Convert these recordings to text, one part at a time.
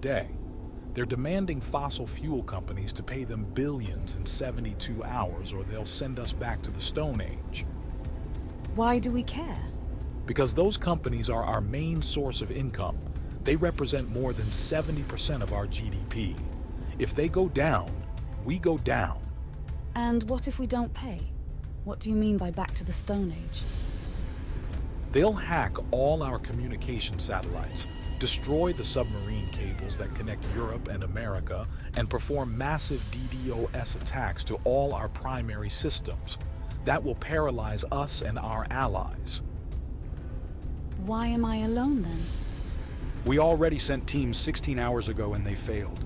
day. They're demanding fossil fuel companies to pay them billions in 72 hours or they'll send us back to the Stone Age. Why do we care? Because those companies are our main source of income. They represent more than 70% of our GDP. If they go down, we go down. And what if we don't pay? What do you mean by back to the Stone Age? They'll hack all our communication satellites, destroy the submarine cables that connect Europe and America, and perform massive DDoS attacks to all our primary systems. That will paralyze us and our allies. Why am I alone then? We already sent teams 16 hours ago and they failed.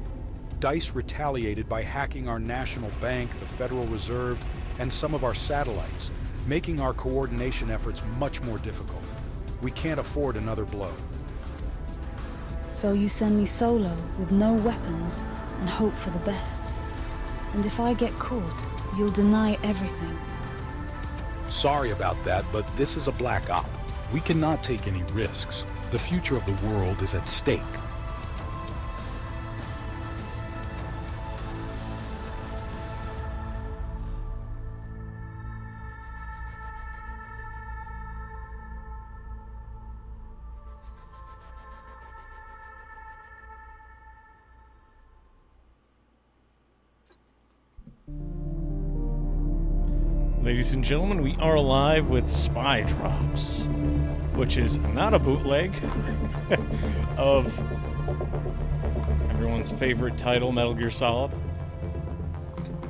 DICE retaliated by hacking our national bank, the Federal Reserve, and some of our satellites, making our coordination efforts much more difficult. We can't afford another blow. So you send me solo with no weapons and hope for the best. And if I get caught, you'll deny everything. Sorry about that, but this is a black op. We cannot take any risks. The future of the world is at stake. Ladies and gentlemen, we are live with Spy Drops, which is not a bootleg of everyone's favorite title, Metal Gear Solid.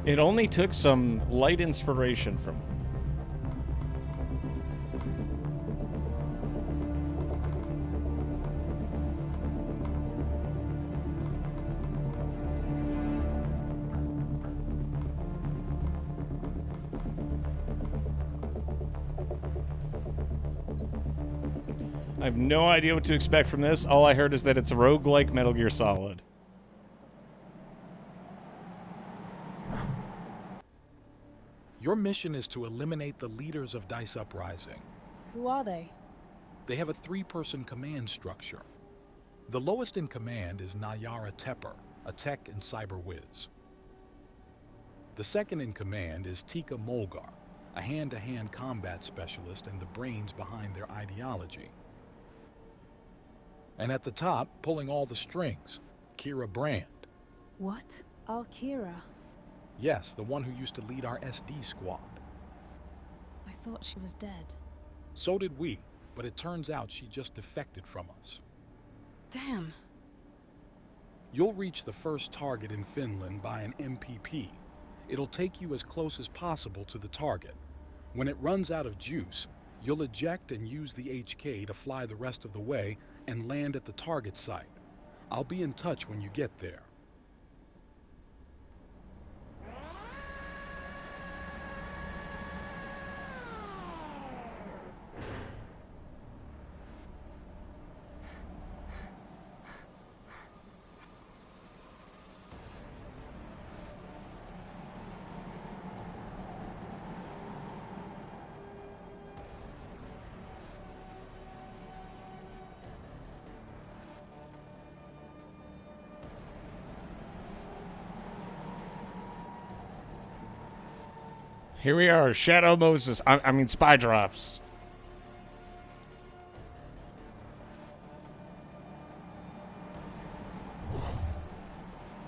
It only took some light inspiration from it. I have no idea what to expect from this. All I heard is that it's a roguelike Metal Gear Solid. Your mission is to eliminate the leaders of DICE Uprising. Who are they? They have a 3-person command structure. The lowest in command is Nayara Tepper, a tech and cyber whiz. The second in command is Tika Mulgar, a hand-to-hand combat specialist and the brains behind their ideology. And at the top, pulling all the strings, Kira Brand. What? Kira? Yes, the one who used to lead our SD squad. I thought she was dead. So did we, but it turns out she just defected from us. Damn. You'll reach the first target in Finland by an MPP. It'll take you as close as possible to the target. When it runs out of juice, you'll eject and use the HK to fly the rest of the way and land at the target site. I'll be in touch when you get there. Here we are, Shadow Moses. I mean, Spy Drops.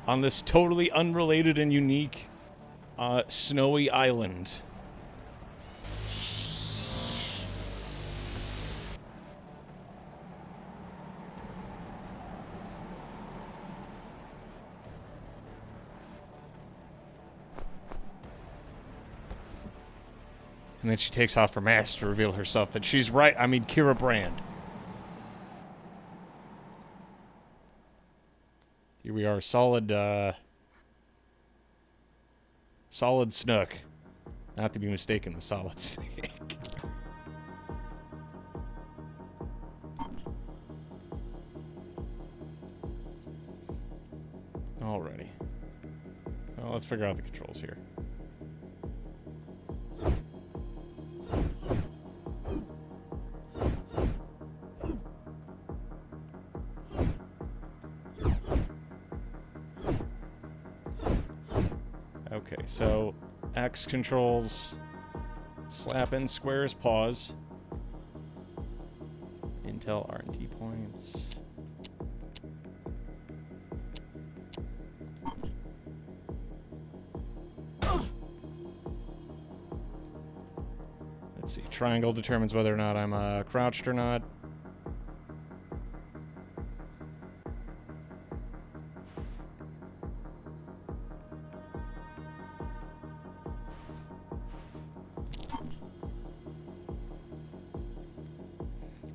On this totally unrelated and unique snowy island. And then she takes off her mask to reveal herself that she's right. I mean, Kira Brand. Here we are, solid snook. Not to be mistaken with solid snake. Alrighty. Well, let's figure out the controls here. Okay, so X controls slap in squares, pause. Intel R&D points. Let's see. Triangle determines whether or not I'm crouched or not.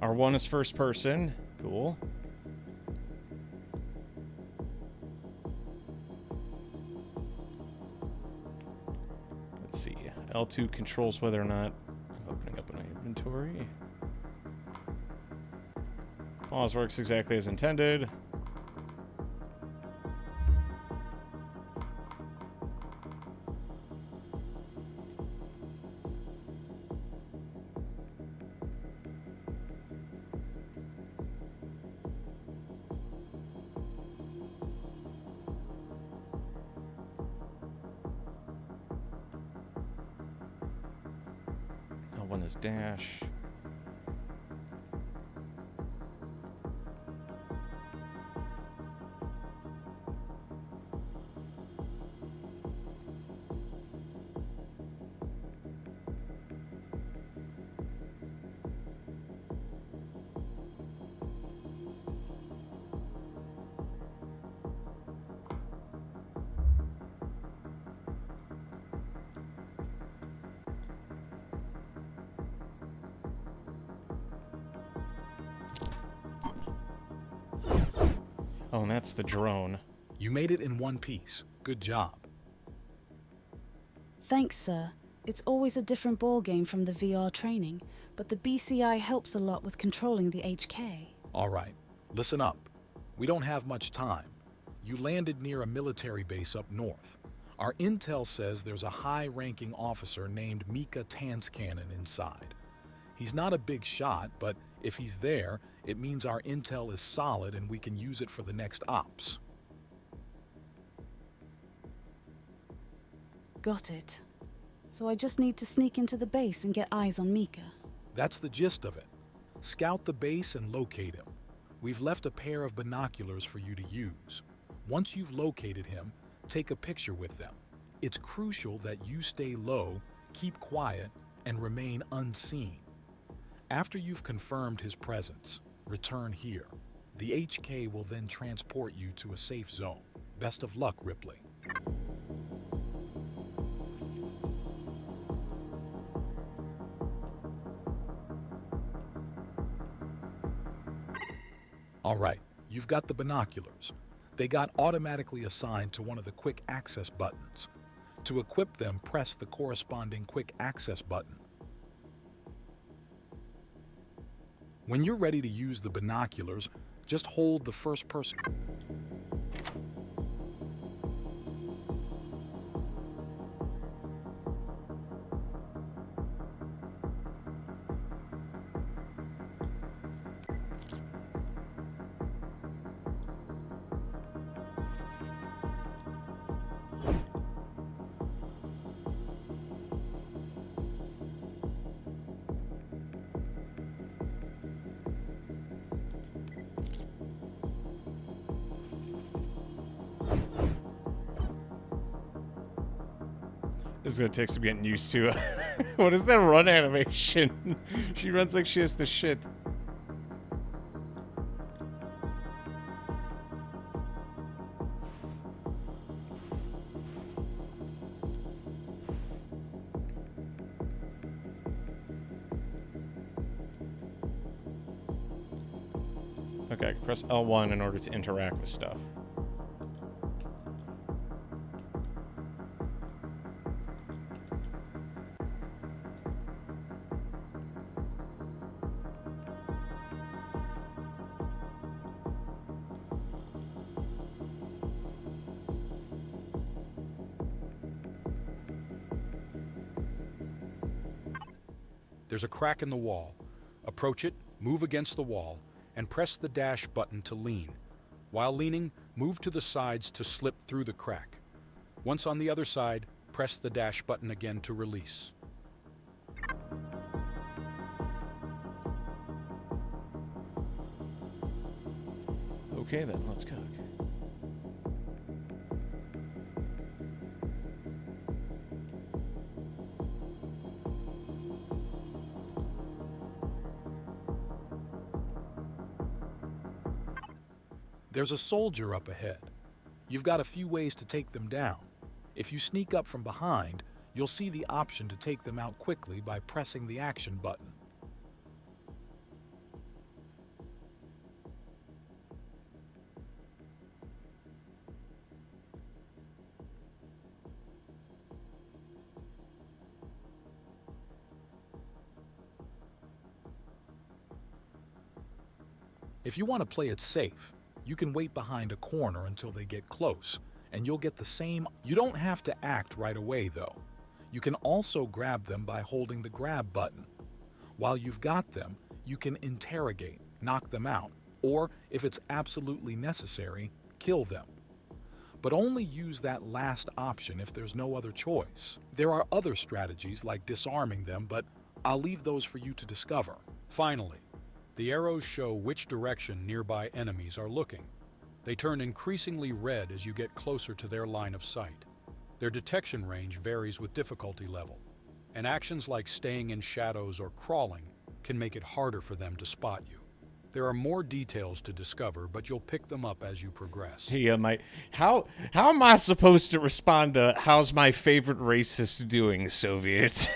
R1 is first person. Cool. Let's see. L2 controls whether or not I'm opening up an inventory. Pause works exactly as intended. L1 is dash. Oh, and that's the drone. You made it in one piece. Good job. Thanks, sir. It's always a different ballgame from the VR training, but the BCI helps a lot with controlling the HK. All right, listen up. We don't have much time. You landed near a military base up north. Our intel says there's a high-ranking officer named Mika Tanscannon inside. He's not a big shot, but if he's there, it means our intel is solid and we can use it for the next ops. Got it. So I just need to sneak into the base and get eyes on Mika. That's the gist of it. Scout the base and locate him. We've left a pair of binoculars for you to use. Once you've located him, take a picture with them. It's crucial that you stay low, keep quiet, and remain unseen. After you've confirmed his presence, return here. The HK will then transport you to a safe zone. Best of luck, Ripley. All right, you've got the binoculars. They got automatically assigned to one of the quick access buttons. To equip them, press the corresponding quick access button. When you're ready to use the binoculars, just hold the first person. This is gonna take some getting used to. What is that run animation? She runs like she has the shit. Okay, I can press L1 in order to interact with stuff. There's a crack in the wall. Approach it, move against the wall, and press the dash button to lean. While leaning, move to the sides to slip through the crack. Once on the other side, Press the dash button again to release. Okay then, let's cook. There's a soldier up ahead. You've got a few ways to take them down. If you sneak up from behind, you'll see the option to take them out quickly by pressing the action button. If you want to play it safe, you can wait behind a corner until they get close, and you'll get the same. You don't have to act right away, though. You can also grab them by holding the grab button. While you've got them, you can interrogate, knock them out, or, if it's absolutely necessary, kill them. But only use that last option if there's no other choice. There are other strategies like disarming them, but I'll leave those for you to discover. Finally, the arrows show which direction nearby enemies are looking. They turn increasingly red as you get closer to their line of sight. Their detection range varies with difficulty level, and actions like staying in shadows or crawling can make it harder for them to spot you. There are more details to discover, but you'll pick them up as you progress. Yeah, how am I supposed to respond to how's my favorite racist doing, Soviets?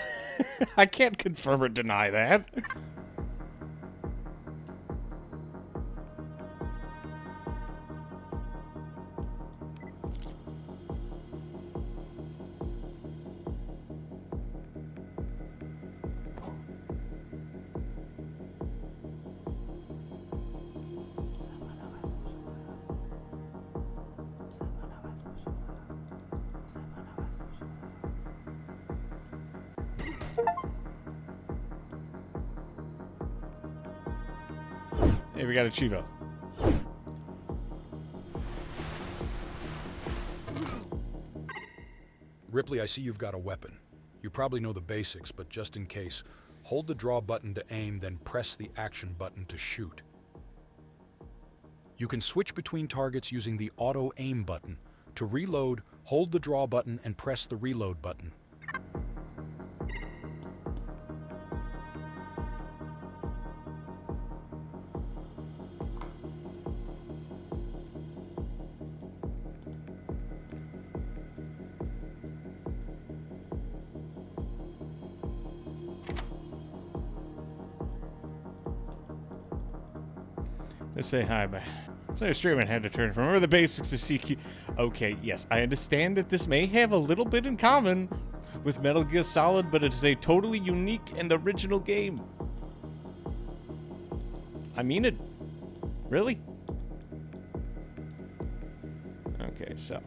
I can't confirm or deny that. Hey, we got a Chivo. Ripley, I see you've got a weapon. You probably know the basics, but just in case, hold the draw button to aim, then press the action button to shoot. You can switch between targets using the auto aim button. To reload, hold the draw button and press the reload button. Let's say hi, but so streaming had to turn. Remember the basics of CQ. Okay, yes, I understand that this may have a little bit in common with Metal Gear Solid, but it is a totally unique and original game. I mean it. Really? Okay, so.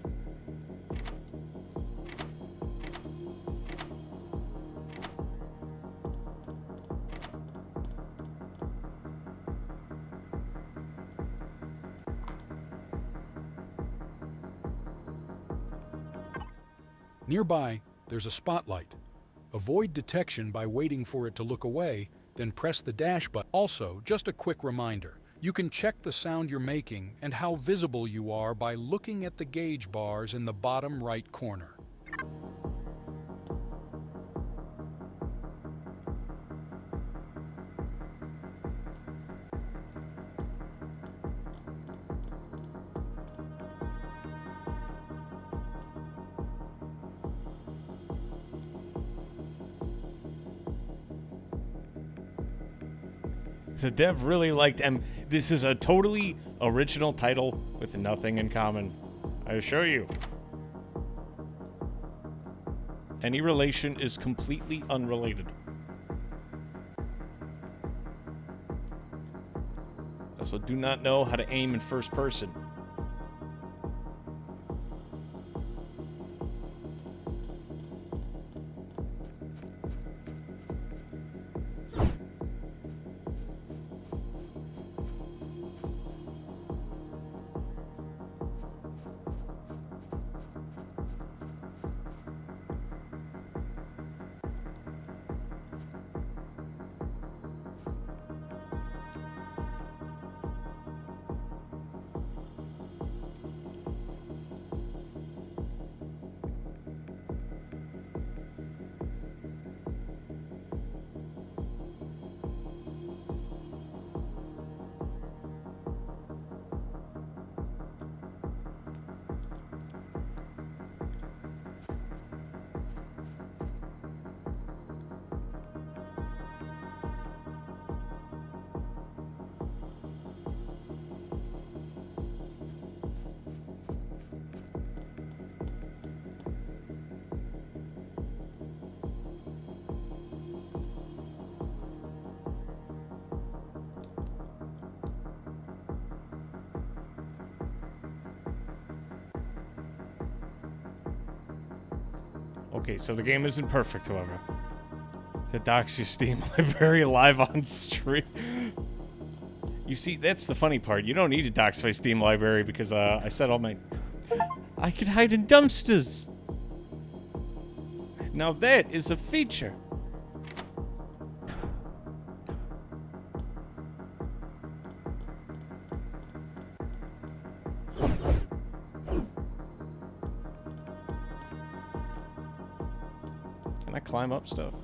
Nearby, there's a spotlight. Avoid detection by waiting for it to look away, then press the dash button. Also, just a quick reminder, you can check the sound you're making and how visible you are by looking at the gauge bars in the bottom right corner. The dev really liked this is a totally original title with nothing in common. I assure you. Any relation is completely unrelated. Also, do not know how to aim in first person. Okay, so the game isn't perfect, however. The Doxia Steam Library live on stream. You see, that's the funny part. You don't need to dox my Steam library because I set all my... I can hide in dumpsters. Now that is a feature. Can I climb up stuff?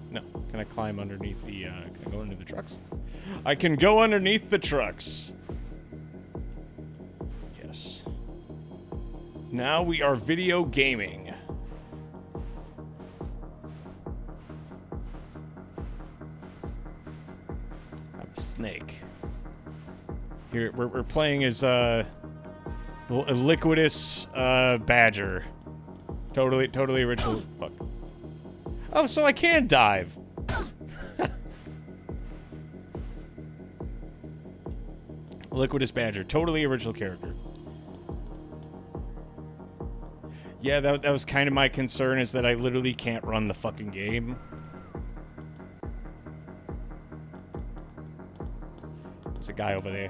No. Can I climb underneath the, can I go into the trucks? I can go underneath the trucks. Yes. Now we are video gaming. I'm a snake. Here, we're playing as, a liquidous, badger. Totally original. Fuck. Oh, so I can dive. Liquidous Badger. Totally original character. Yeah, that was kind of my concern, is that I literally can't run the fucking game. There's a guy over there.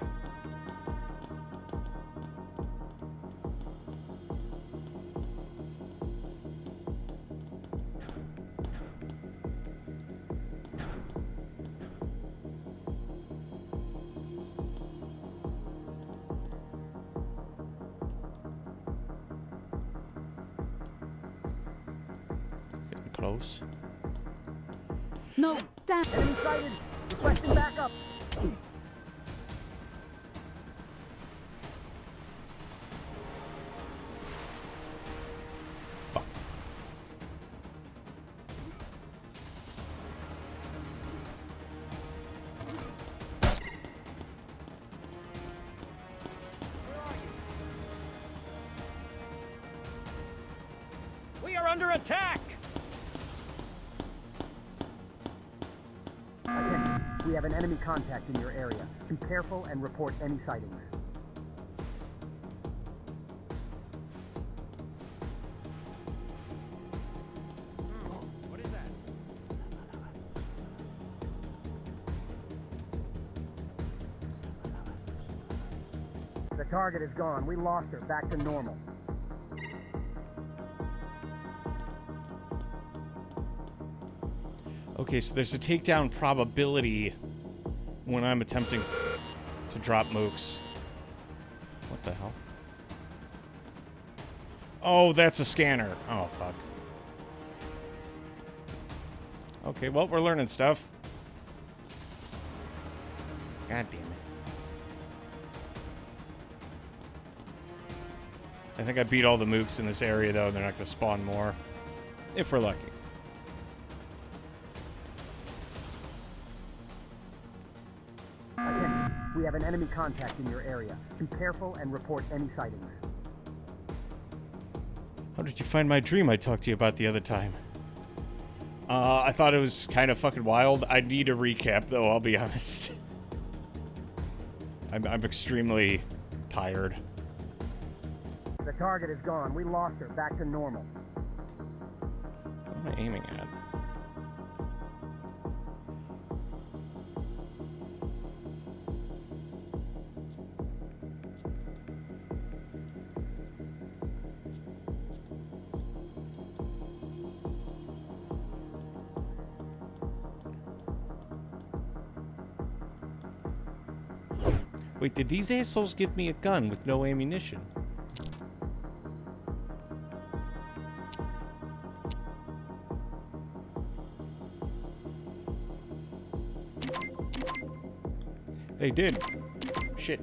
Close. No, damn. Enemy sighted. Requesting backup. Fuck. We are under attack. Attention. We have an enemy contact in your area. Be careful and report any sightings. What is that? The target is gone. We lost her. Back to normal. Okay, so there's a takedown probability when I'm attempting to drop mooks. What the hell? Oh, that's a scanner. Oh, fuck. Okay, well, we're learning stuff. God damn it. I think I beat all the mooks in this area, though. They're not going to spawn more. If we're lucky. Attention. We have an enemy contact in your area. Be careful and report any sightings. How did you find my dream I talked to you about the other time? I thought it was kind of fucking wild. I need a recap, though, I'll be honest. I'm extremely tired. The target is gone. We lost her. Back to normal. What am I aiming at? Wait, did these assholes give me a gun with no ammunition? They did. Shit.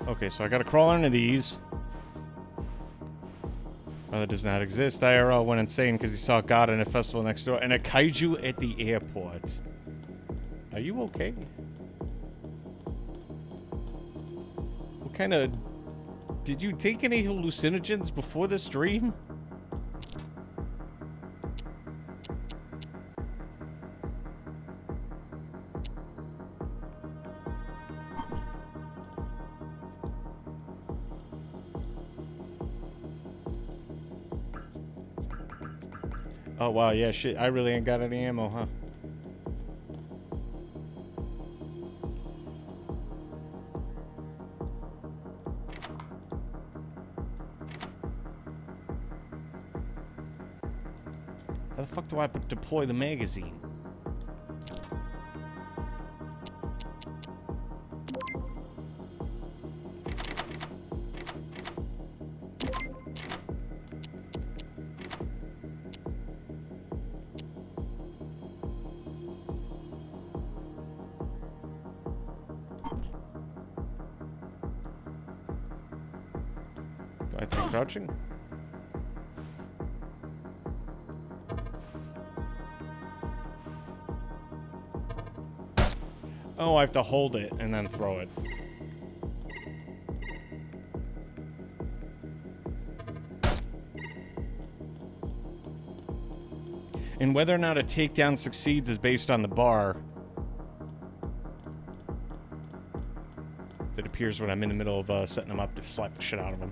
Okay, so I gotta crawl into these. Oh, that does not exist. IRL went insane because he saw God in a festival next door and a kaiju at the airport. Are you okay? What kind of Did you take any hallucinogens before the stream? Oh, wow, yeah, shit. I really ain't got any ammo, huh? How the fuck do I deploy the magazine? Do I have to be crouching? Oh, I have to hold it and then throw it. And whether or not a takedown succeeds is based on the bar that appears when I'm in the middle of setting them up to slap the shit out of them.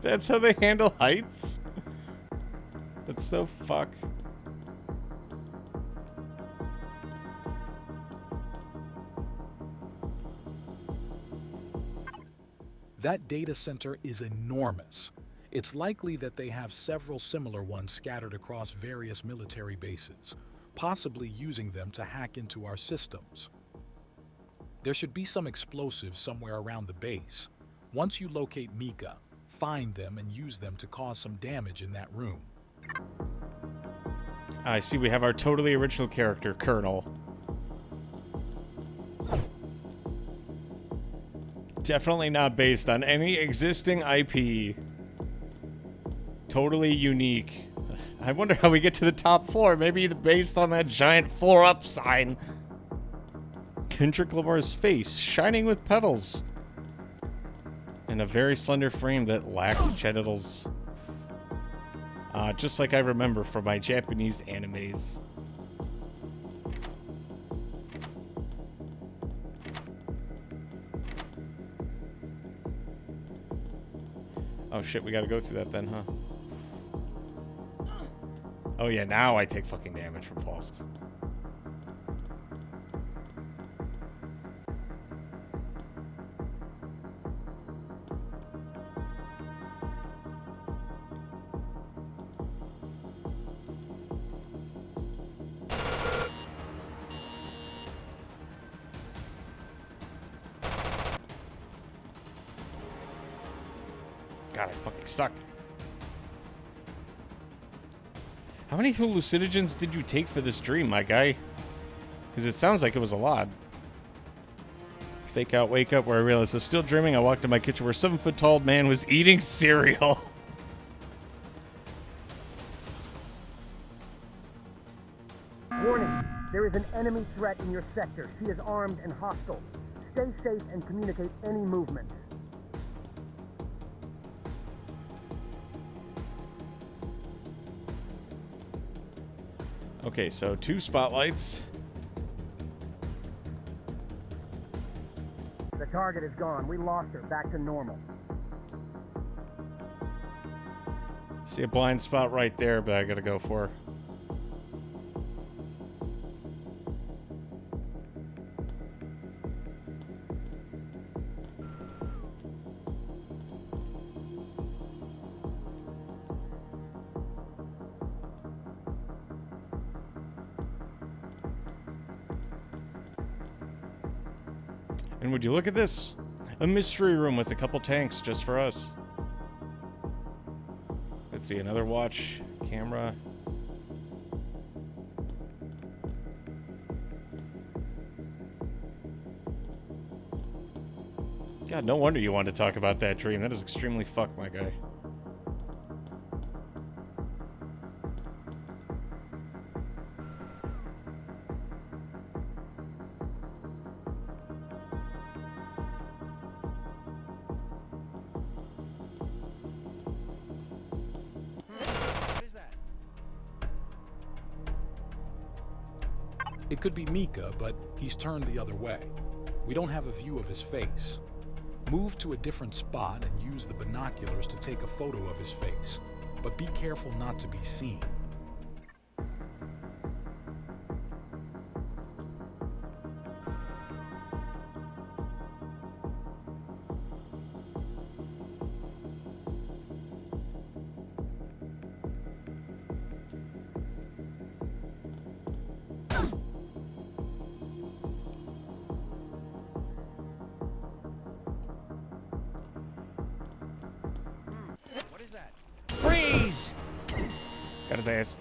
That's how they handle heights? That's so fuck. That data center is enormous. It's likely that they have several similar ones scattered across various military bases, possibly using them to hack into our systems. There should be some explosives somewhere around the base. Once you locate Mika, find them and use them to cause some damage in that room. I see we have our totally original character, Colonel. Definitely not based on any existing IP. Totally unique. I wonder how we get to the top floor. Maybe based on that giant floor up sign. Kendrick Lamar's face, shining with petals. And a very slender frame that lacked genitals. Just like I remember from my Japanese animes. Oh shit, we gotta go through that then, huh? Oh yeah, now I take fucking damage from falls. God, I fucking suck. How many hallucinogens did you take for this dream, my guy? Because it sounds like it was a lot. Fake out, wake up, where I realized I was still dreaming. I walked to my kitchen where a 7-foot-tall man was eating cereal. Warning, there is an enemy threat in your sector. She is armed and hostile. Stay safe and communicate any movement. Okay, so 2 spotlights. The target is gone. We lost her. Back to normal. See a blind spot right there, but I gotta go for her. And would you look at this? A mystery room with a couple tanks just for us. Let's see, another watch, camera. God, no wonder you wanted to talk about that dream. That is extremely fucked, my guy. It could be Mika, but he's turned the other way. We don't have a view of his face. Move to a different spot and use the binoculars to take a photo of his face, but be careful not to be seen. Freeze! Got his ass.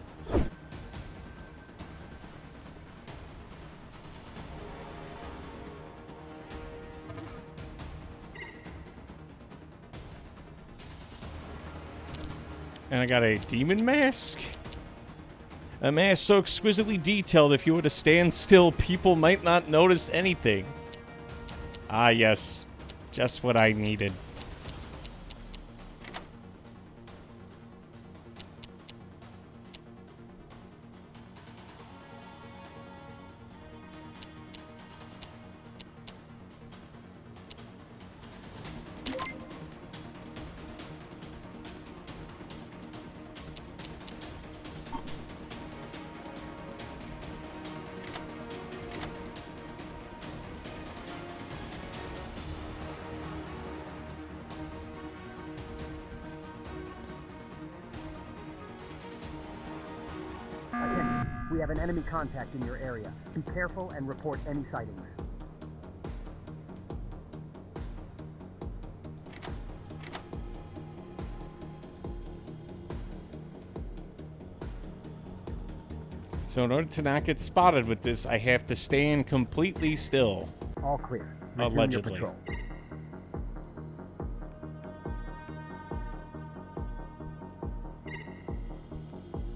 And I got a demon mask? A mask so exquisitely detailed if you were to stand still, people might not notice anything. Ah, yes. Just what I needed. Attention, we have an enemy contact in your area. Be careful and report any sightings. So in order to not get spotted with this, I have to stand completely still. All clear. Resume your Allegedly. patrol.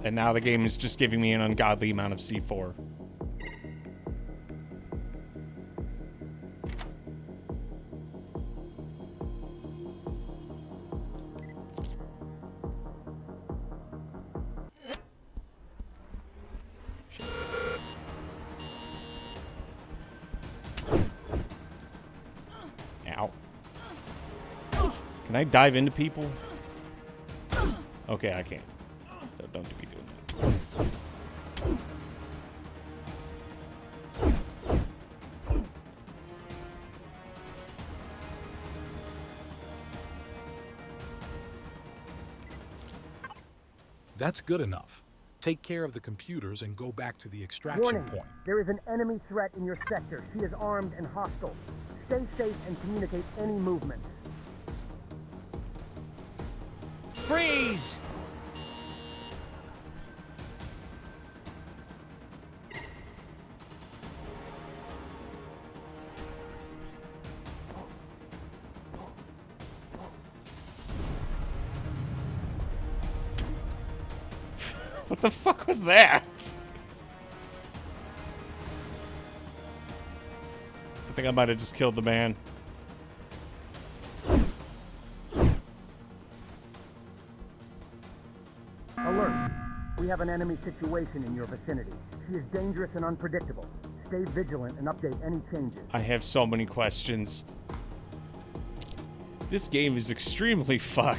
And now the game is just giving me an ungodly amount of C4. Ow. Can I dive into people? Okay, I can't. So don't be doing that. That's good enough. Take care of the computers and go back to the extraction Warning, point. there is an enemy threat in your sector. She is armed and hostile. Stay safe and communicate any movements. Freeze! What the fuck was that? I think I might have just killed the man. Alert! We have an enemy situation in your vicinity. She is dangerous and unpredictable. Stay vigilant and update any changes. I have so many questions. This game is extremely fuck.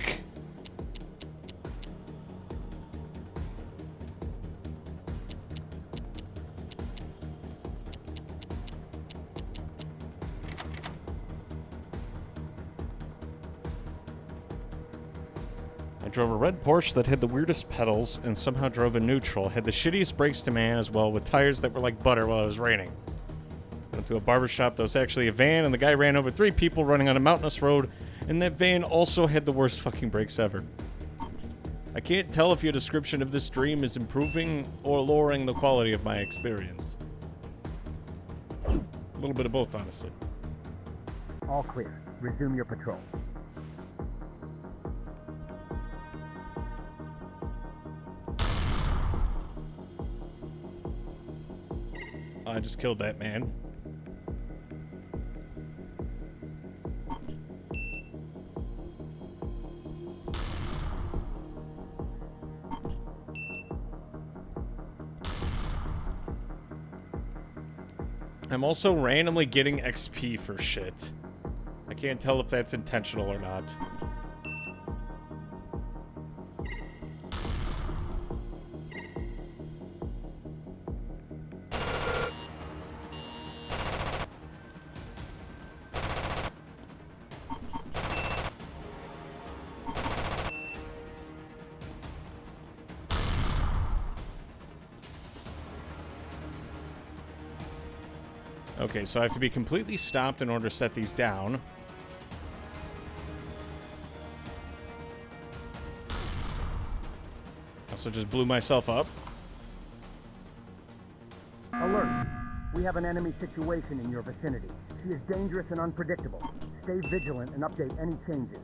I drove a red Porsche that had the weirdest pedals and somehow drove in neutral. Had the shittiest brakes to man as well, with tires that were like butter while it was raining. Went to a barbershop that was actually a van, and the guy ran over 3 people running on a mountainous road, and that van also had the worst fucking brakes ever. I can't tell if your description of this dream is improving or lowering the quality of my experience. A little bit of both, honestly. All clear. Resume your patrol. I just killed that man. I'm also randomly getting XP for shit. I can't tell if that's intentional or not. Okay, so I have to be completely stopped in order to set these down. Also just blew myself up. Alert! We have an enemy situation in your vicinity. She is dangerous and unpredictable. Stay vigilant and update any changes.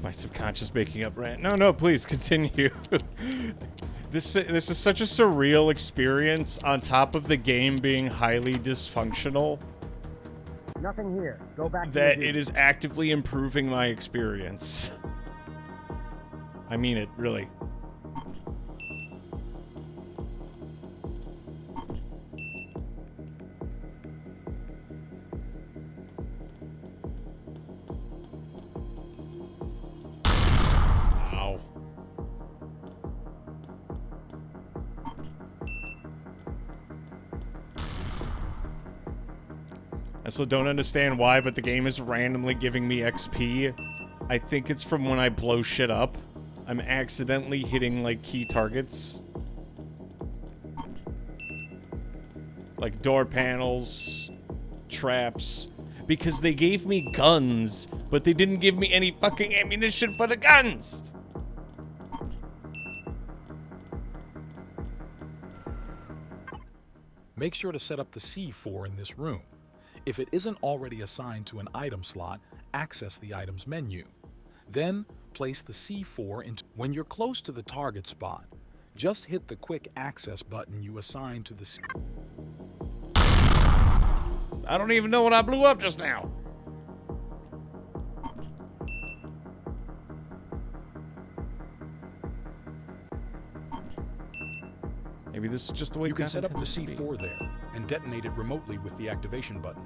My subconscious making up rant. No, please continue. This is such a surreal experience on top of the game being highly dysfunctional. Nothing here. Go back to That your it is actively improving my experience. I mean it, really. Ow. I still don't understand why, but the game is randomly giving me XP. I think it's from when I blow shit up. I'm accidentally hitting, like, key targets. Like door panels, traps. Because they gave me guns, but they didn't give me any fucking ammunition for the guns! Make sure to set up the C4 in this room. If it isn't already assigned to an item slot, access the items menu. Then, place the C4 into... When you're close to the target spot, just hit the quick access button you assigned to the C... I don't even know what I blew up just now. Maybe this is just the way You can set up the content is to be. C4 there and detonate it remotely with the activation button.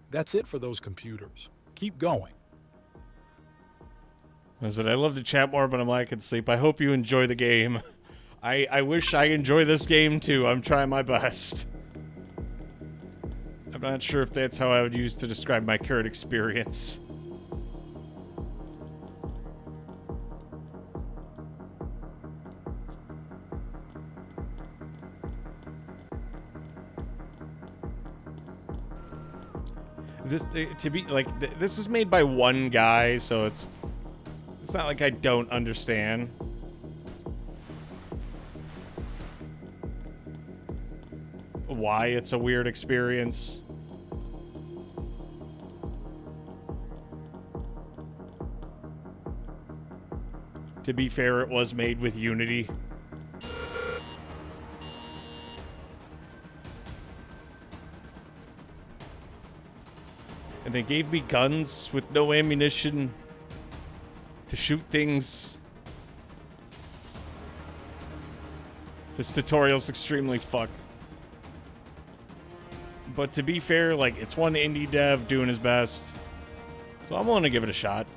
That's it for those computers. Keep going. I love to chat more, but I'm like, I can sleep. I hope you enjoy the game. I wish I enjoy this game too. I'm trying my best. I'm not sure if that's how I would use to describe my current experience. This this is made by one guy, so it's not like I don't understand. Why it's a weird experience. To be fair, it was made with Unity. And they gave me guns with no ammunition to shoot things. This tutorial's extremely fucked. But to be fair, like, it's one indie dev doing his best. So I'm willing to give it a shot.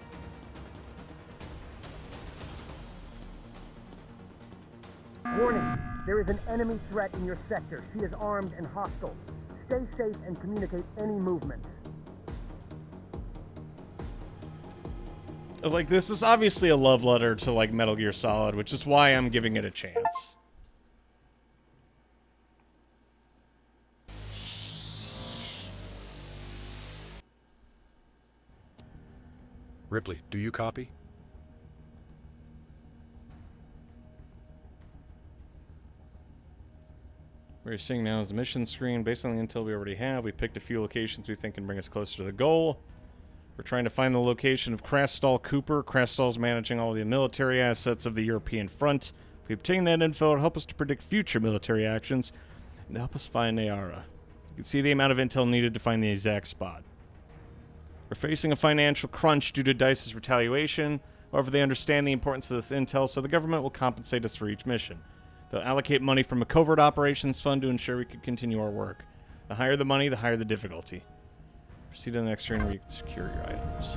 Warning! There is an enemy threat in your sector. She is armed and hostile. Stay safe and communicate any movements. Like, this is obviously a love letter to, like, Metal Gear Solid, which is why I'm giving it a chance. Ripley, do you copy? What you're seeing now is the mission screen. Based on the intel we already have, we picked a few locations we think can bring us closer to the goal. We're trying to find the location of Krastal Cooper. Krastal's managing all the military assets of the European front. If we obtain that info, it'll help us to predict future military actions and help us find Nayara. You can see the amount of intel needed to find the exact spot. We're facing a financial crunch due to DICE's retaliation. However, they understand the importance of this intel, so the government will compensate us for each mission. They'll allocate money from a covert operations fund to ensure we can continue our work. The higher the money, the higher the difficulty. Proceed to the next screen where you can secure your items.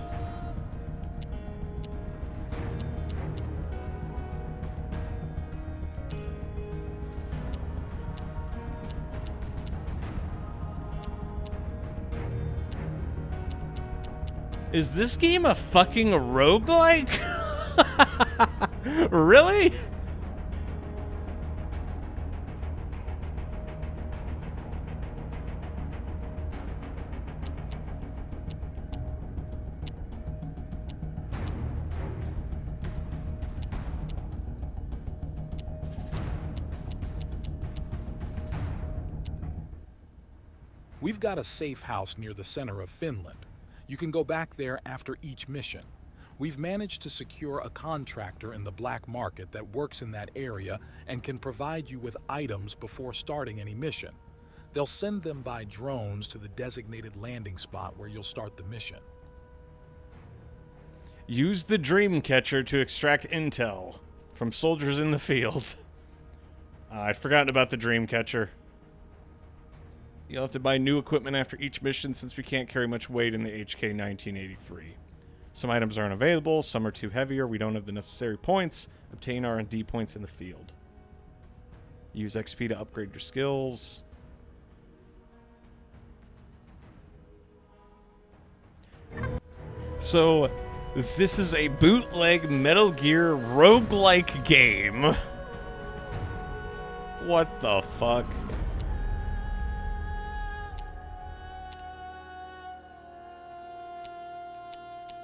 Is this game a fucking roguelike? Really? We've got a safe house near the center of Finland. You can go back there after each mission. We've managed to secure a contractor in the black market that works in that area and can provide you with items before starting any mission. They'll send them by drones to the designated landing spot where you'll start the mission. Use the Dreamcatcher to extract intel from soldiers in the field. I'd forgotten about the Dreamcatcher. You'll have to buy new equipment after each mission since we can't carry much weight in the HK 1983. Some items aren't available, some are too heavy, or we don't have the necessary points. Obtain R&D points in the field. Use XP to upgrade your skills. So, this is a bootleg Metal Gear roguelike game. What the fuck?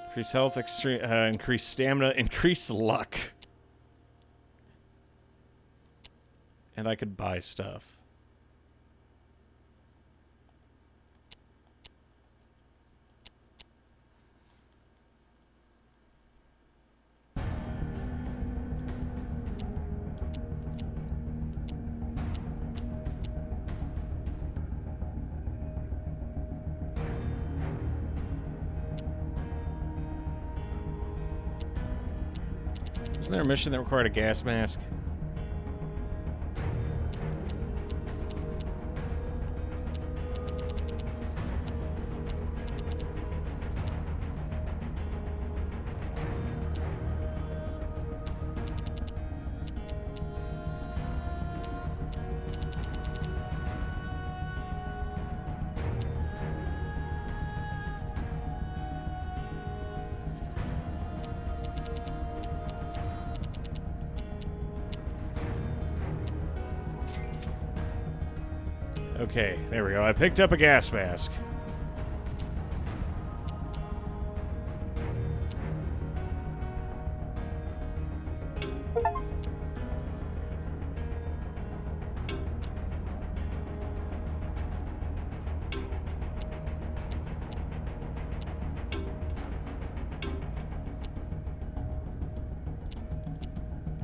Increase health, increase stamina, increase luck. And I could buy stuff. Isn't there a mission that required a gas mask? Okay, there we go. I picked up a gas mask.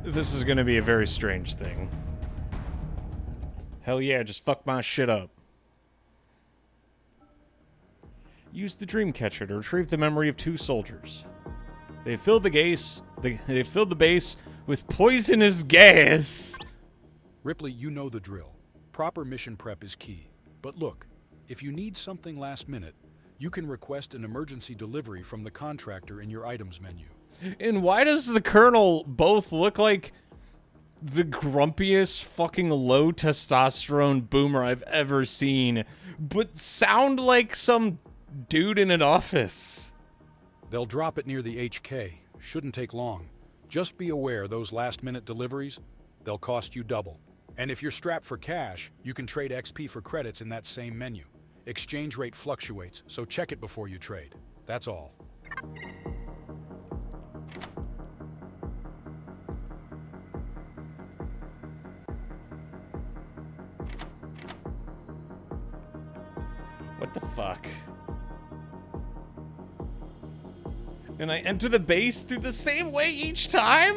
This is going to be a very strange thing. Hell yeah, just fuck my shit up. Use the Dreamcatcher to retrieve the memory of 2 soldiers. They filled the base with poisonous gas. Ripley, you know the drill. Proper mission prep is key. But look, if you need something last minute, you can request an emergency delivery from the contractor in your items menu. And why does the Colonel both look like the grumpiest fucking low testosterone boomer I've ever seen, but sound like some dude in an office? They'll drop it near the HK. Shouldn't take long. Just be aware those last-minute deliveries, they'll cost you double. And if you're strapped for cash, you can trade XP for credits in that same menu. Exchange rate fluctuates, so check it before you trade. That's all. What the fuck? And I enter the base through the same way each time?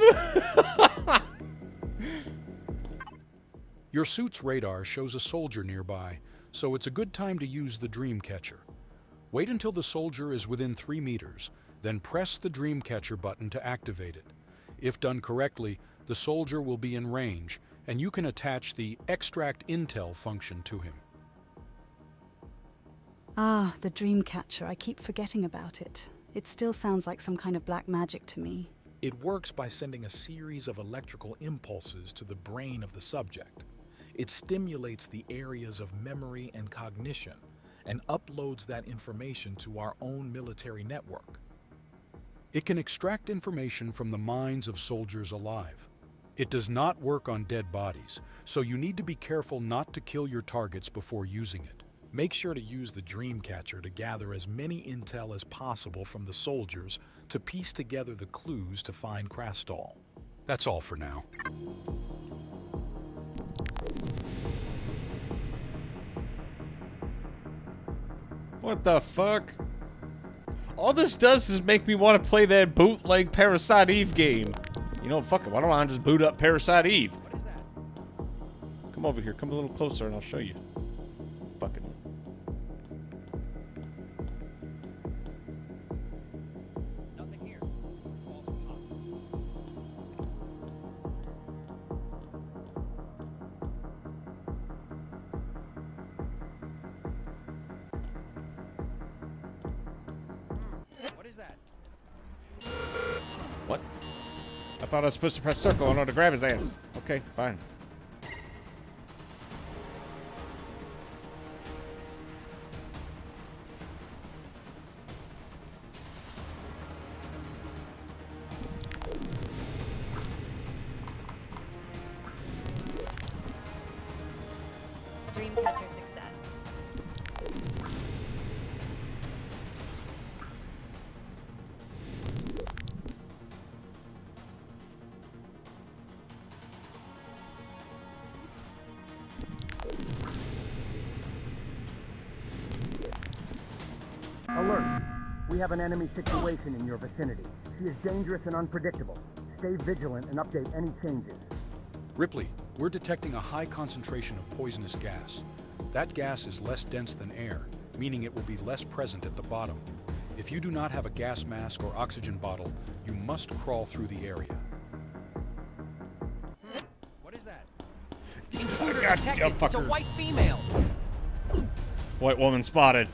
Your suit's radar shows a soldier nearby, so it's a good time to use the dream catcher. Wait until the soldier is within 3 meters, then press the dream catcher button to activate it. If done correctly, the soldier will be in range, and you can attach the extract intel function to him. Ah, the dream catcher. I keep forgetting about it. It still sounds like some kind of black magic to me. It works by sending a series of electrical impulses to the brain of the subject. It stimulates the areas of memory and cognition and uploads that information to our own military network. It can extract information from the minds of soldiers alive. It does not work on dead bodies, so you need to be careful not to kill your targets before using it. Make sure to use the Dreamcatcher to gather as many intel as possible from the soldiers to piece together the clues to find Krastal. That's all for now. What the fuck? All this does is make me want to play that bootleg Parasite Eve game. You know, fuck it, why don't I just boot up Parasite Eve? What is that? Come over here, come a little closer and I'll show you. Fucking. Nothing here. False positive. What is that? What? I thought I was supposed to press circle in order to grab his ass. Okay, fine. Dreamcatcher success. Alert! We have an enemy situation in your vicinity. She is dangerous and unpredictable. Stay vigilant and update any changes. Ripley, we're detecting a high concentration of poisonous gas. That gas is less dense than air, meaning it will be less present at the bottom. If you do not have a gas mask or oxygen bottle, you must crawl through the area. What is that? Intruder God, detected. you It's a fucker. white female. White woman spotted.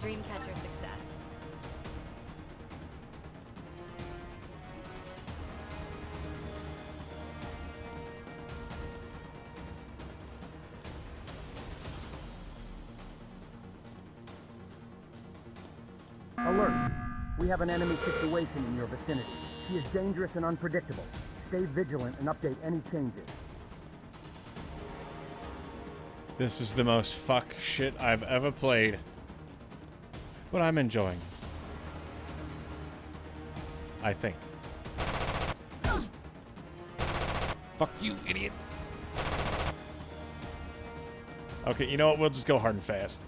Dreamcatcher success. Alert! We have an enemy situation in your vicinity. She is dangerous and unpredictable. Stay vigilant and update any changes. This is the most fuck shit I've ever played. But I'm enjoying it. I think. Fuck you, idiot. Okay, you know what? We'll just go hard and fast.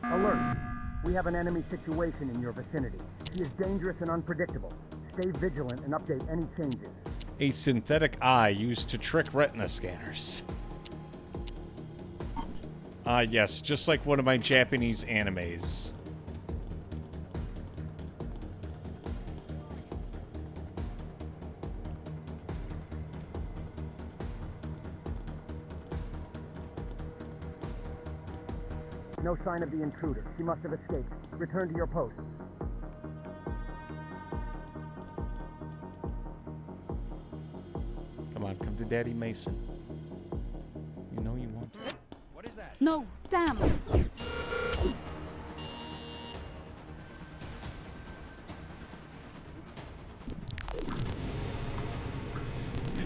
Alert! We have an enemy situation in your vicinity. She is dangerous and unpredictable. Stay vigilant and update any changes. A synthetic eye used to trick retina scanners. Ah, yes, just like one of my Japanese animes. No sign of the intruder. She must have escaped. Return to your post. to Daddy Mason. You know you want to. What is that? No, damn!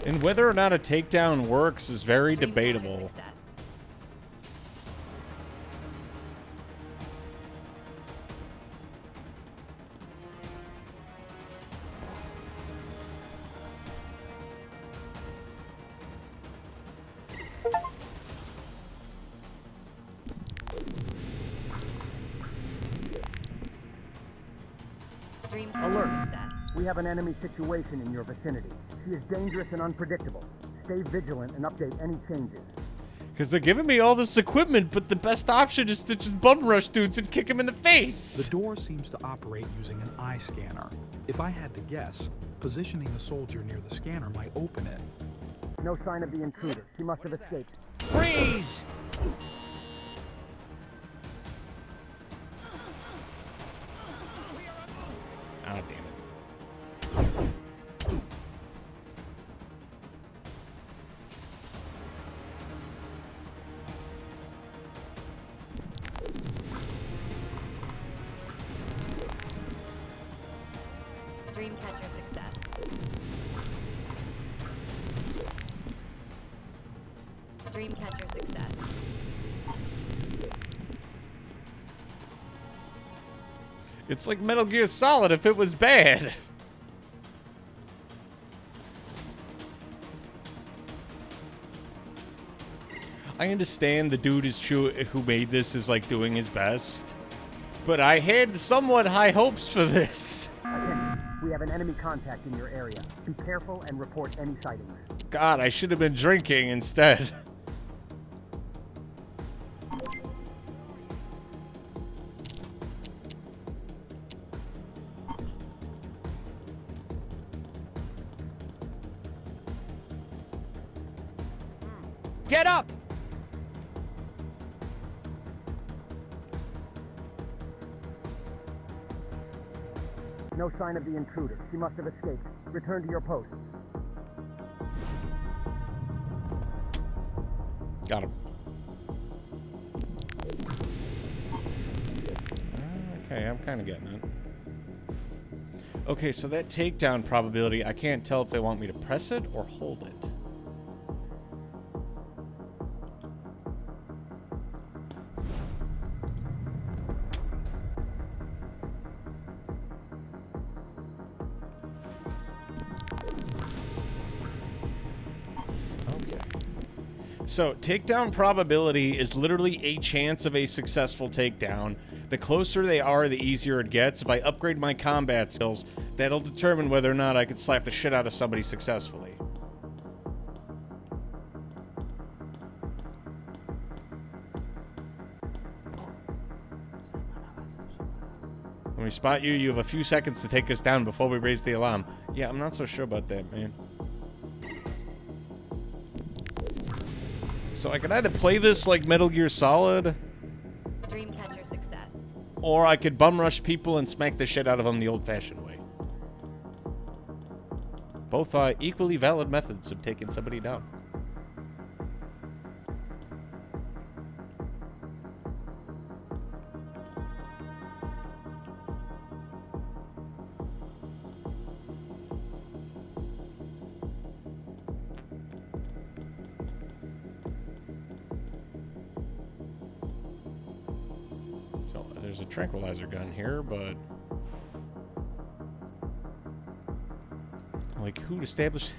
And whether or not a takedown works is very Dream catcher debatable. success. Dream catcher Alert. success. We have an enemy situation in your vicinity. She is dangerous and unpredictable. Stay vigilant and update any changes. Because they're giving me all this equipment, but the best option is to just bum rush dudes and kick him in the face. The door seems to operate using an eye scanner. If I had to guess, positioning a soldier near the scanner might open it. No sign of the intruder. She must have escaped. Freeze! Ah, damn it. Dream catcher success. Dream catcher success. It's like Metal Gear Solid if it was bad. I understand the dude who made this is like doing his best, but I had somewhat high hopes for this. Attention. We have an enemy contact in your area. Be careful and report any sightings. God, I should have been drinking instead. Get up! No sign of the intruder. She must have escaped. Return to your post. Got him. Okay, I'm kind of getting it. Okay, so that takedown probability, I can't tell if they want me to press it or hold it. So, takedown probability is literally a chance of a successful takedown. The closer they are, the easier it gets. If I upgrade my combat skills, that'll determine whether or not I can slap the shit out of somebody successfully. When we spot you, you have a few seconds to take us down before we raise the alarm. Yeah, I'm not so sure about that, man. So I can either play this like Metal Gear Solid, Dream catcher success. or I could bum rush people and smack the shit out of them the old-fashioned way. Both are equally valid methods of taking somebody down. So there's a tranquilizer gun here, but like, who'd establish?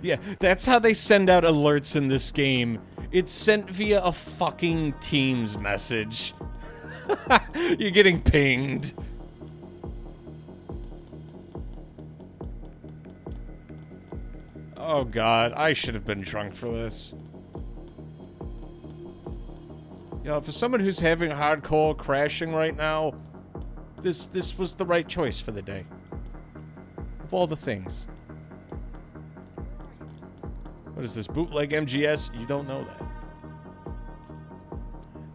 Yeah, that's how they send out alerts in this game. It's sent via a fucking Teams message. You're getting pinged. Oh god, I should have been drunk for this. You know, for someone who's having hardcore crashing right now, this was the right choice for the day. Of all the things. What is this, bootleg MGS? You don't know that.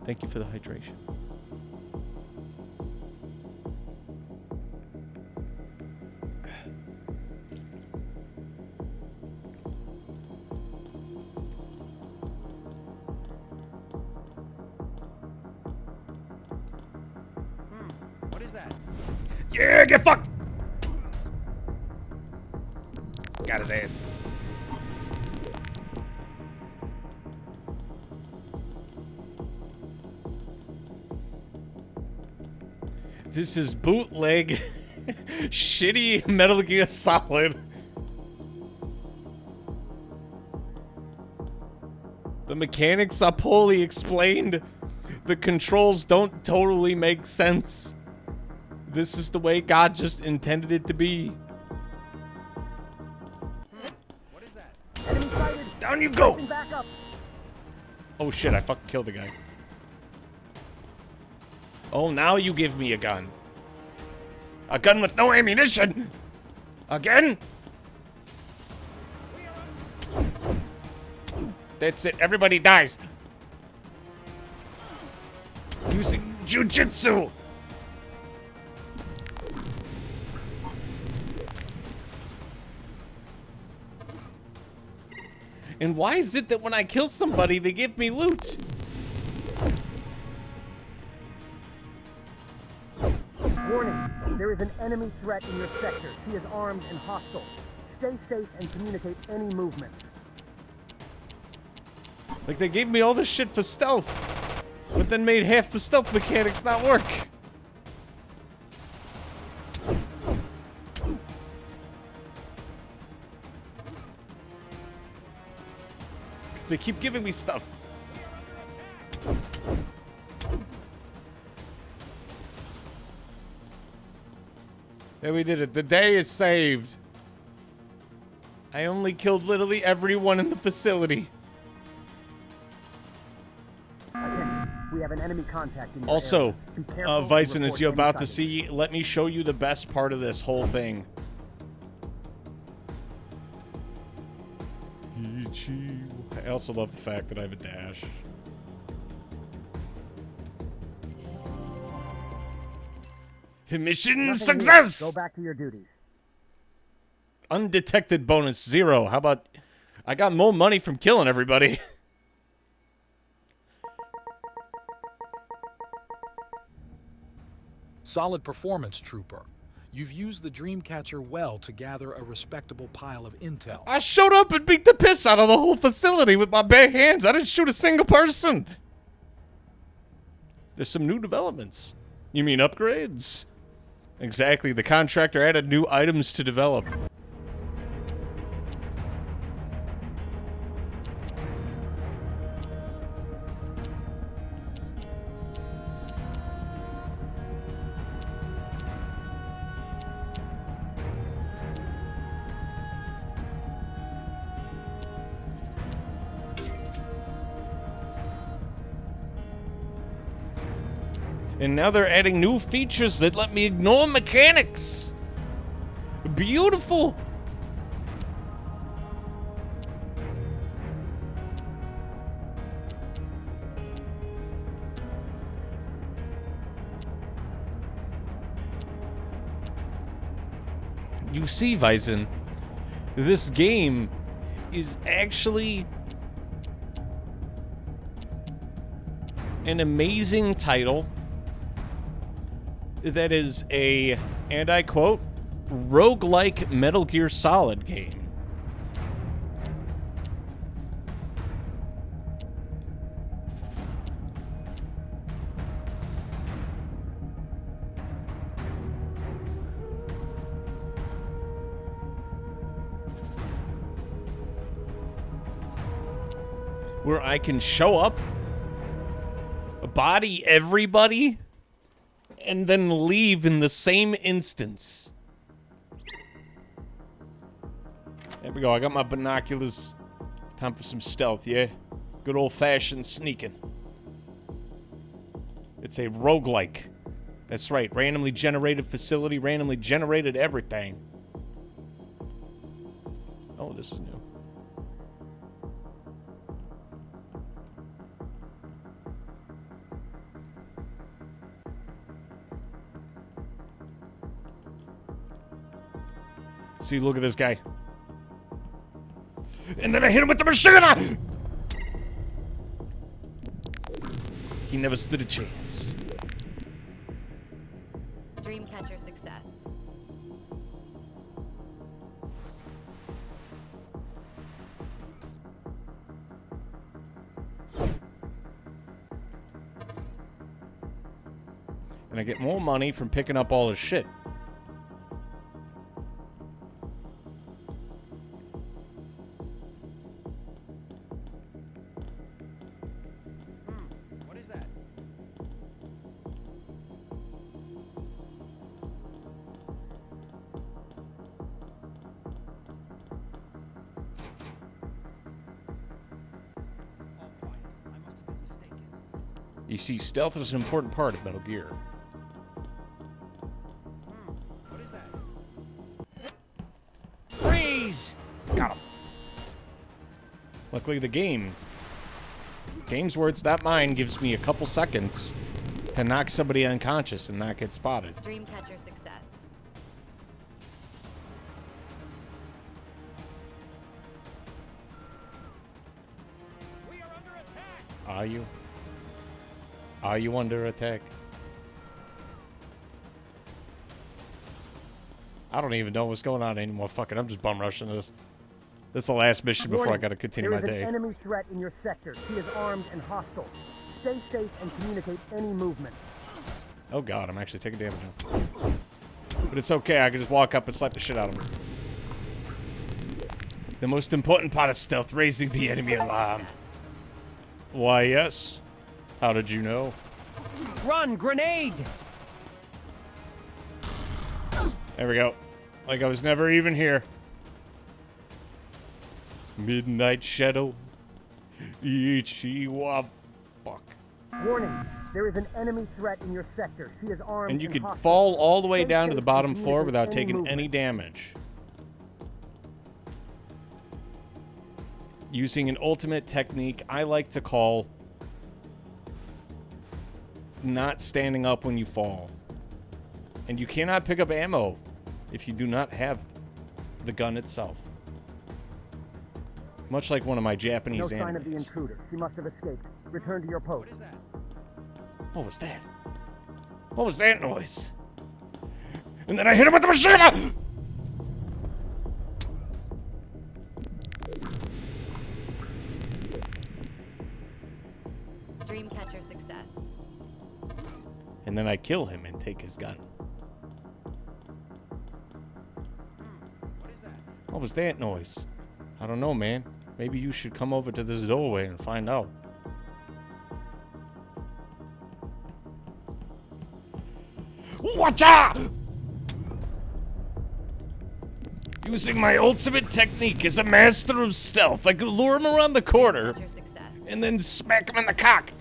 Thank you for the hydration. that? Yeah, get fucked! Got his ass. This is bootleg, shitty Metal Gear Solid. The mechanics are poorly explained. The controls don't totally make sense. This is the way God just intended it to be. What is that? Enemy sighted. Down you go! Back up. Oh shit, I fucking killed the guy. Oh, now you give me a gun. A gun with no ammunition! Again? That's it, everybody dies. Using jujitsu! And why is it that when I kill somebody, they give me loot? Warning, there is an enemy threat in your sector. He is armed and hostile. Stay safe and communicate any movement. Like, they gave me all this shit for stealth, but then made half the stealth mechanics not work. Because they keep giving me stuff. There we did it. The day is saved. I only killed literally everyone in the facility. Attention, we have an enemy contact in your Also, area. Be careful and Vyson, as report you're any about to sighting. see, let me show you the best part of this whole thing. I also love the fact that I have a dash. Mission Nothing success! here. Go back to your duties. Undetected bonus 0. How about... I got more money from killing everybody. Solid performance, Trooper. You've used the Dreamcatcher well to gather a respectable pile of intel. I showed up and beat the piss out of the whole facility with my bare hands. I didn't shoot a single person. There's some new developments. You mean upgrades? Exactly. The contractor added new items to develop. And now they're adding new features that let me ignore mechanics. Beautiful. You see, Vyson, this game is actually an amazing title that is a, and I quote, roguelike Metal Gear Solid game. Where I can show up, body everybody, and then leave in the same instance. There we go, I got my binoculars. Time for some stealth, yeah? Good old-fashioned sneaking. It's a roguelike. That's right, randomly generated facility, randomly generated everything. Oh, this is new. See, look at this guy. And then I hit him with the machine gun! He never stood a chance. Dreamcatcher And I get more money from picking up all his shit. What is that? All quiet. I must have been mistaken. You see, stealth is an important part of Metal Gear. What is that? Freeze! Got him. Luckily, the game's words, not mine, gives me a couple seconds to knock somebody unconscious and not get spotted. Dreamcatcher success. We are under attack! Are you? Are you under attack? I don't even know what's going on anymore. Fuck it, I'm just bum rushing this. This is the last mission before I gotta continue my There day. is an enemy threat in your sector. He is armed and hostile. Stay safe and communicate any movement. Oh god, I'm actually taking damage now. But it's okay, I can just walk up and slap the shit out of him. The most important part of stealth, raising the enemy alarm. Success. Why, yes. How did you know? Run, grenade! There we go. Like I was never even here. Midnight Shadow. Ichiwa. Fuck. Warning, there is an enemy threat in your sector. She is armed And you could hostile. fall all the way Stay down to safe the and bottom floor communicate without any taking movement. any damage. Using an ultimate technique I like to call not standing up when you fall. And you cannot pick up ammo if you do not have the gun itself. Much like one of my No Japanese sign of the animes. intruder. She must have escaped. Return to your post. What is that? What was that? What was that noise? And then I hit him with the machine gun! Dreamcatcher success. And then I kill him and take his gun. What is that? What was that noise? I don't know, man. Maybe you should come over to this doorway and find out. Watch out! Using my ultimate technique as a master of stealth, I could lure him around the corner Dreamcatcher success. and then smack him in the cock.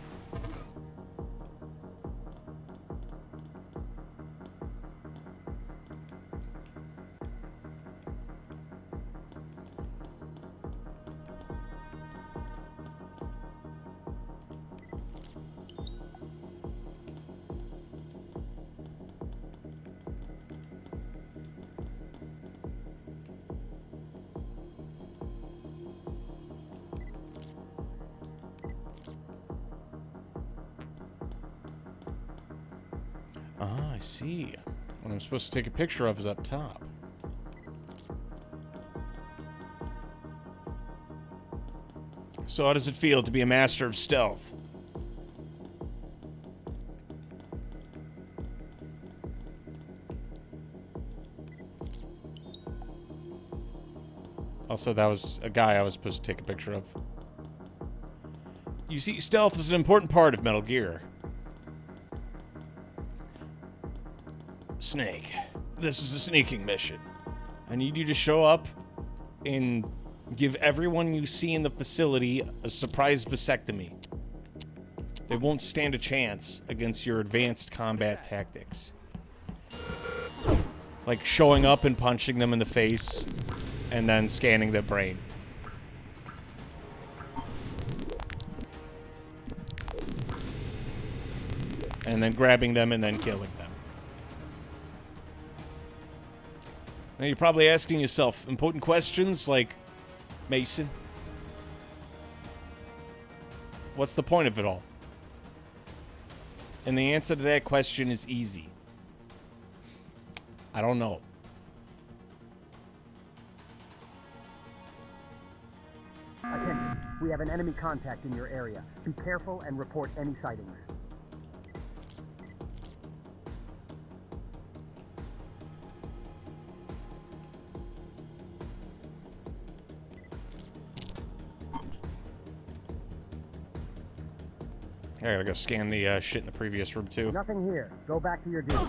Ah, I see. What I'm supposed to take a picture of is up top. So how does it feel to be a master of stealth? Also, that was a guy I was supposed to take a picture of. You see, stealth is an important part of Metal Gear. Snake, this is a sneaking mission. I need you to show up and give everyone you see in the facility a surprise vasectomy. They won't stand a chance against your advanced combat tactics. Like showing up and punching them in the face and then scanning their brain. And then grabbing them and then killing them. Now you're probably asking yourself important questions like, Mason, what's the point of it all? And the answer to that question is easy. I don't know. Attention. We have an enemy contact in your area. Be careful and report any sightings. I gotta go scan the shit in the previous room, too. Nothing here. Go back to your duties.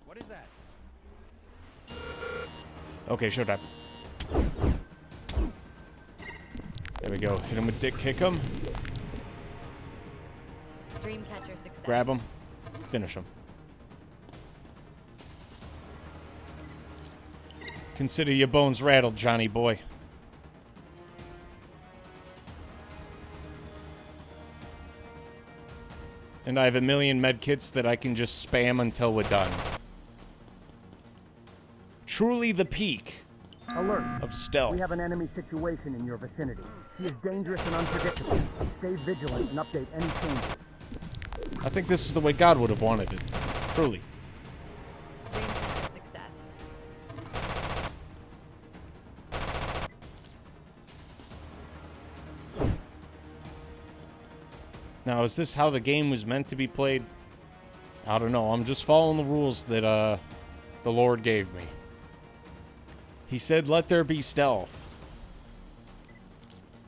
What is that? Okay, showtime. There we go. Hit him with dick, kick him. Dreamcatcher success. Grab him. Finish him. Consider your bones rattled, Johnny boy. And I have a million med kits that I can just spam until we're done. Truly the peak Alert. of stealth. We have an enemy situation in your vicinity. He is dangerous and unpredictable. Stay vigilant and update any changes. I think this is the way God would have wanted it. Truly. Dreamcatcher success. Now, is this how the game was meant to be played? I don't know. I'm just following the rules that the Lord gave me. He said, let there be stealth.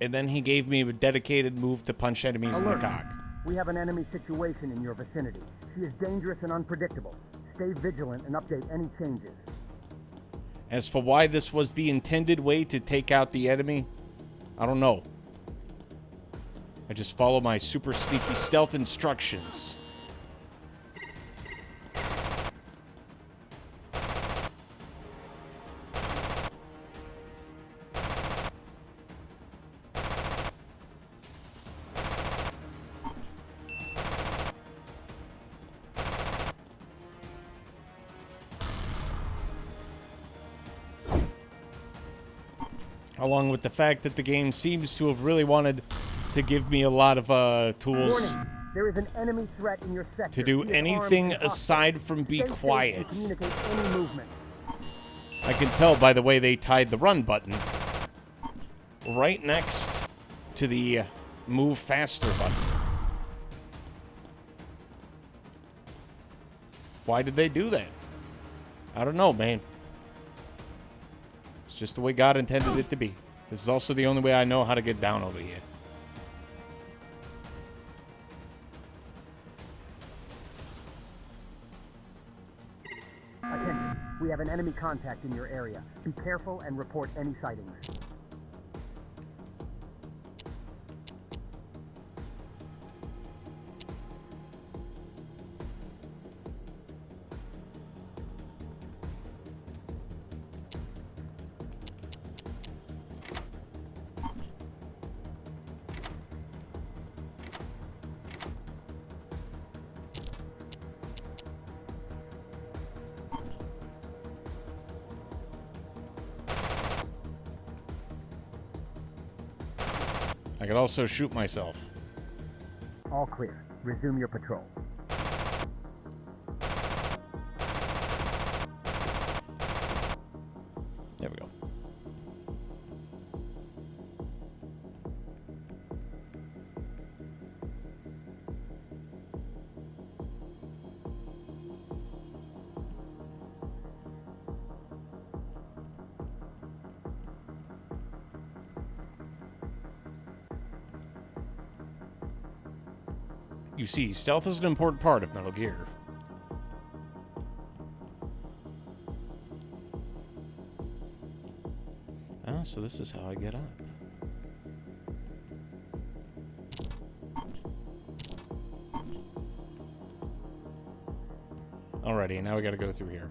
And then he gave me a dedicated move to punch enemies in the Alert. cock. We have an enemy situation in your vicinity. She is dangerous and unpredictable. Stay vigilant and update any changes. As for why this was the intended way to take out the enemy, I don't know. I just follow my super sneaky stealth instructions. Along with the fact that the game seems to have really wanted to give me a lot of tools Warning. There is an enemy threat in your sector. to do He is anything armed and hostile. aside from be Stay safe and quiet. communicate any movement. I can tell by the way they tied the run button right next to the move faster button. Why did they do that? I don't know, man. It's just the way God intended it to be. This is also the only way I know how to get down over here. Attention. We have an enemy contact in your area. Be careful and report any sightings. I could also shoot myself. All clear. Resume your patrol. There we go. You see, stealth is an important part of Metal Gear. Ah, so this is how I get up. Alrighty, now we gotta go through here.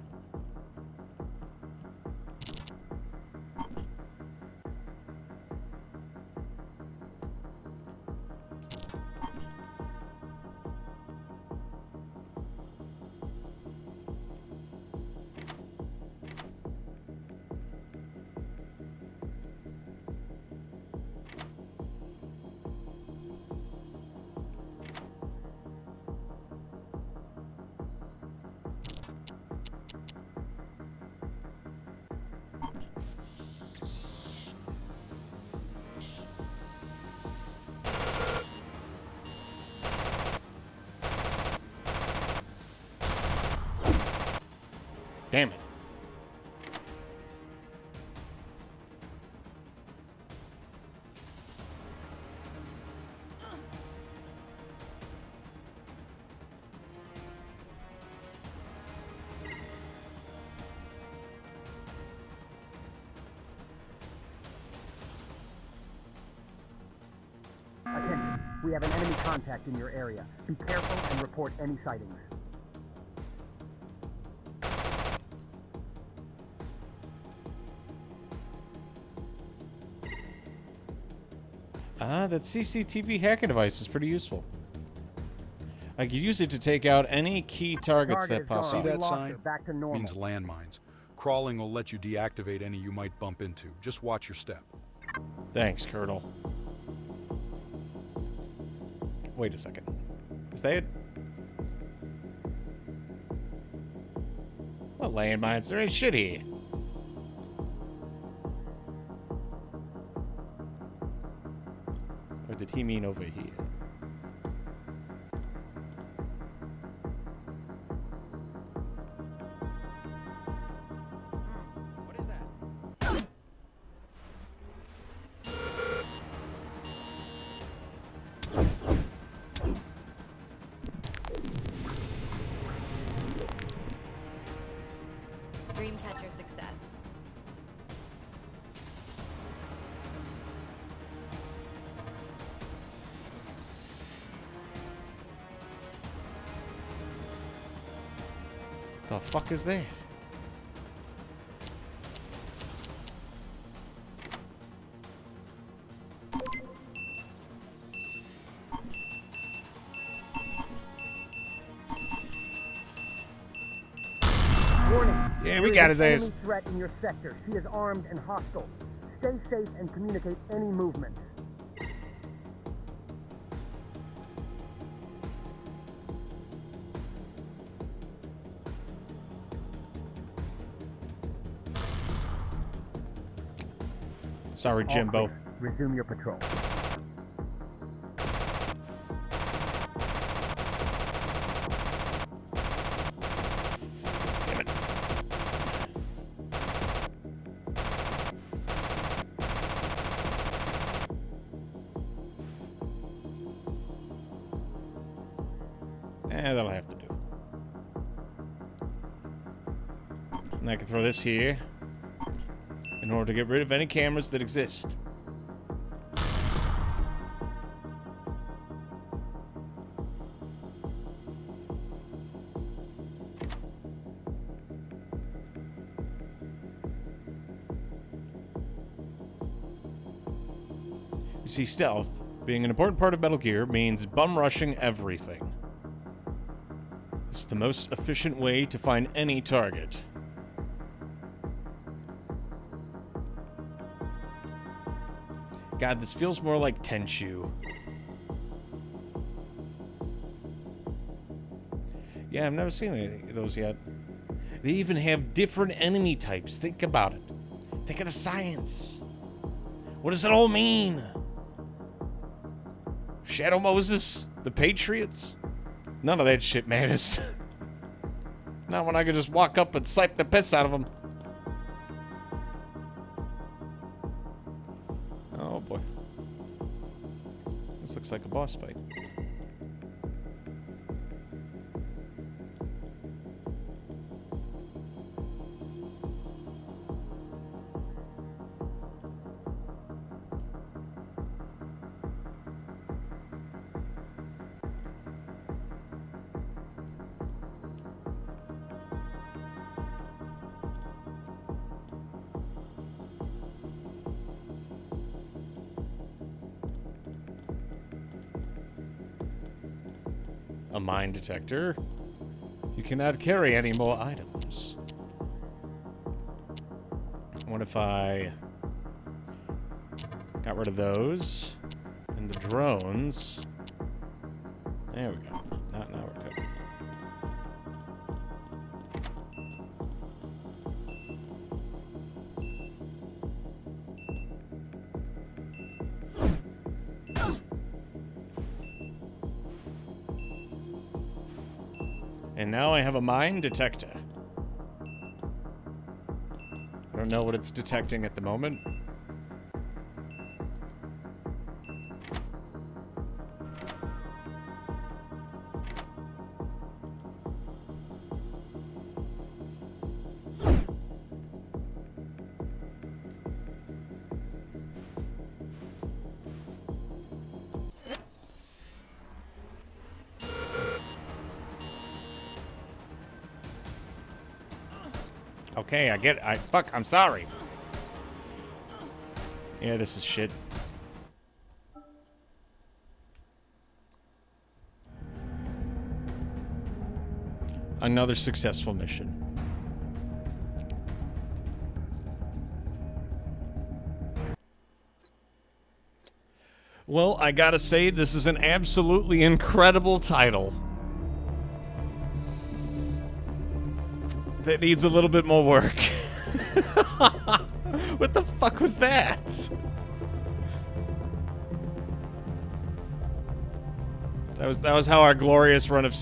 Damn it. Attention. We have an enemy contact in your area. Be careful and report any sightings. Ah, that CCTV hacking device is pretty useful. I could use it to take out any key targets Target that is pop gone. See up. We that lost sign? her. Back to normal. Means landmines. Crawling will let you deactivate any you might bump into. Just watch your step. Thanks, Colonel. Wait a second. Is that it? Well, landmines, there ain't shit here. Or did he mean over here? What is that? Dreamcatcher success. The fuck is that? Warning. Yeah, we There got is his an ass. enemy threat in your sector. She is armed and hostile. Stay safe and communicate any movements. Sorry, All Jimbo. clear. Resume your patrol. Damn it. That'll have to do. And I can throw this here in order to get rid of any cameras that exist. You see, stealth, being an important part of Metal Gear, means bum rushing everything. This is the most efficient way to find any target. God, this feels more like Tenchu. Yeah, I've never seen any of those yet. They even have different enemy types. Think about it. Think of the science. What does it all mean? Shadow Moses? The Patriots? None of that shit matters. Not when I can just walk up and slap the piss out of them. Oh boy. This looks like a boss fight. A mine detector. You cannot carry any more items. What if I got rid of those and the drones? There we go. Now we're good. And now I have a mine detector. don't know what it's detecting at the moment. Okay, I get it. Fuck, I'm sorry. Yeah, this is shit. Another successful mission. Well, I gotta say, this is an absolutely incredible title. That needs a little bit more work. What the fuck was that? That was how our glorious run of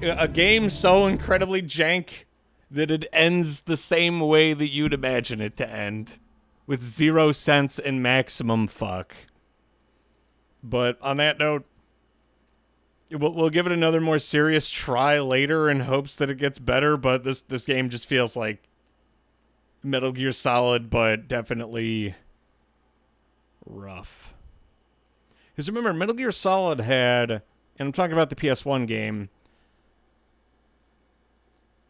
a game so incredibly jank that it ends the same way that you'd imagine it to end, with 0 sense and maximum fuck. But on that note, we'll give it another more serious try later in hopes that it gets better, but this game just feels like Metal Gear Solid, but definitely rough. Because remember, Metal Gear Solid had, and I'm talking about the PS1 game,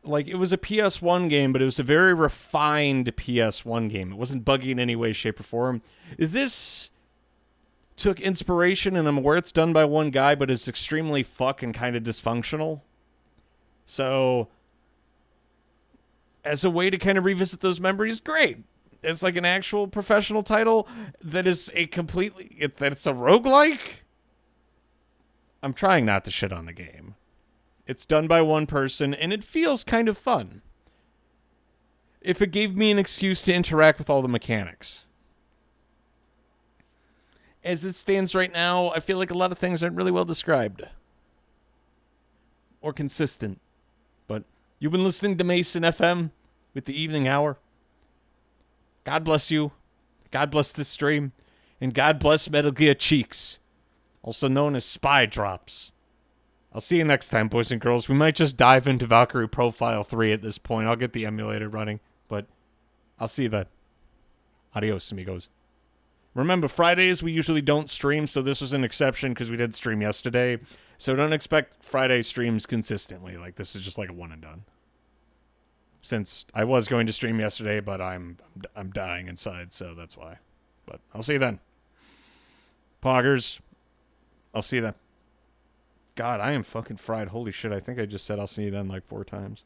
like, it was a PS1 game, but it was a very refined PS1 game. It wasn't buggy in any way, shape, or form. This took inspiration, and I'm aware it's done by one guy, but it's extremely fuck and kind of dysfunctional. So, as a way to kind of revisit those memories, great. It's like an actual professional title that is a completely, that's a roguelike. I'm trying not to shit on the game. It's done by one person, and it feels kind of fun. If it gave me an excuse to interact with all the mechanics. As it stands right now, I feel like a lot of things aren't really well described. Or consistent. But you've been listening to Mason FM with the evening hour. God bless you. God bless this stream. And God bless Metal Gear Cheeks, also known as Spy Drops. I'll see you next time, boys and girls. We might just dive into Valkyrie Profile 3 at this point. I'll get the emulator running, but I'll see you then. Adios, amigos. Remember, Fridays we usually don't stream, so this was an exception because we did stream yesterday. So don't expect Friday streams consistently. Like, this is just like a one and done. Since I was going to stream yesterday, but I'm dying inside, so that's why. But I'll see you then. Poggers, I'll see you then. God, I am fucking fried. Holy shit, I think I just said I'll see you then like 4 times.